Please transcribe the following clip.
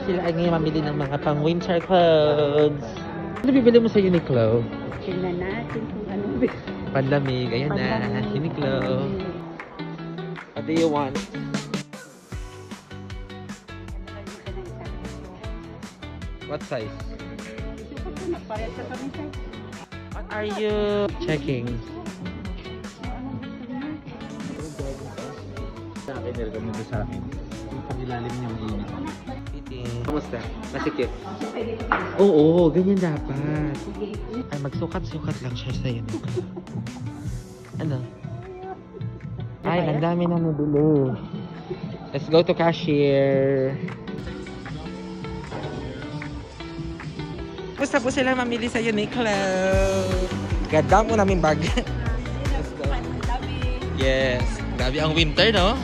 sila ay ngayon mamili ng mga pang winter clothes. Ano bibili mo sa Uniqlo? Tingnan natin kung ano. Panlamig, ayan na, Uniqlo. What do you want? What size? What are you checking? Sa akin, nilagay sa akin. Yung pag-ilalim niya mainit. Kamusta? Masikip? Oo, ganyan dapat. Ay, magsukat-sukat lang siya sa'yo. Ano? Ay, ang dami na nabili. Let's go to cashier. Gusto po sila mamili sa Uniqlo. Ganda mo namin bag. Let's go. Yes. Grabe ang winter, no?